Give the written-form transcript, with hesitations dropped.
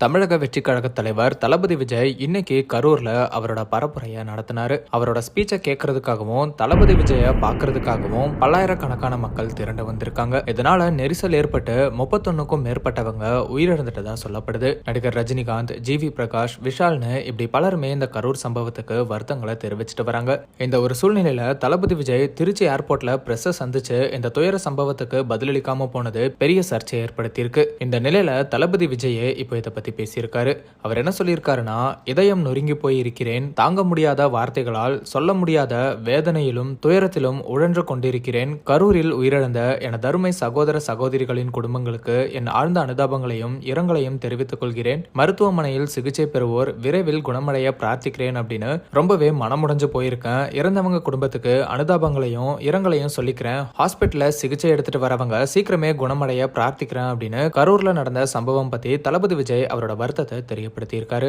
தமிழக வெற்றிக் கழக தலைவர் தளபதி விஜய் இன்னைக்கு கரூர்ல அவரோட பரப்புரையை நடத்தினாரு. அவரோட ஸ்பீச்சை கேட்கறதுக்காகவும் தளபதி விஜய பாக்குறதுக்காகவும் பல்லாயிரக்கணக்கான மக்கள் திரண்டு வந்திருக்காங்க. இதனால நெரிசல் ஏற்பட்டு 31க்கும் மேற்பட்டவங்க உயிரிழந்துட்டதா சொல்லப்படுது. நடிகர் ரஜினிகாந்த், ஜிவி பிரகாஷ், விஷால்னு இப்படி பலருமே இந்த கரூர் சம்பவத்துக்கு வருத்தங்களை தெரிவிச்சிட்டு வராங்க. இந்த ஒரு சூழ்நிலையில தளபதி விஜய் திருச்சி ஏர்போர்ட்ல பிரஸ் சந்திச்சு இந்த துயர சம்பவத்துக்கு பதிலளிக்காம போனது பெரிய சர்ச்சை ஏற்படுத்தியிருக்கு. இந்த நிலையில தளபதி விஜயே இப்போ இதை பத்தி பேசியிருக்காரு. அவர் என்ன சொல்லியிருக்காருன்னா, இதயம் நொறுங்கி போய் இருக்கிறேன், தாங்க முடியாத வார்த்தைகளால் சொல்ல முடியாத வேதனையிலும் துயரத்திலும் உழன்று கொண்டிருக்கிறேன். கரூரில் உயிரிழந்த எனது அருமை சகோதர சகோதரிகளின் குடும்பங்களுக்கு என் ஆழ்ந்த அனுதாபங்களையும் இரங்கலையும் தெரிவித்துக் கொள்கிறேன். மருத்துவமனையில் சிகிச்சை பெறுவோர் விரைவில் குணமடைய பிரார்த்திக்கிறேன் அப்படின்னு ரொம்பவே மனமுடைஞ்சு போயிருக்கேன். இறந்தவங்க குடும்பத்துக்கு அனுதாபங்களையும் இரங்கலையும் சொல்லிக்கிறேன். ஹாஸ்பிட்டல்ல சிகிச்சை எடுத்துட்டு வரவங்க சீக்கிரமே குணமடைய பிரார்த்திக்கிறேன் அப்படின்னு கரூர்ல நடந்த சம்பவம் பத்தி தளபதி விஜய் அவரோட வருத்தத்தை தெரியப்படுத்தியிருக்காரு.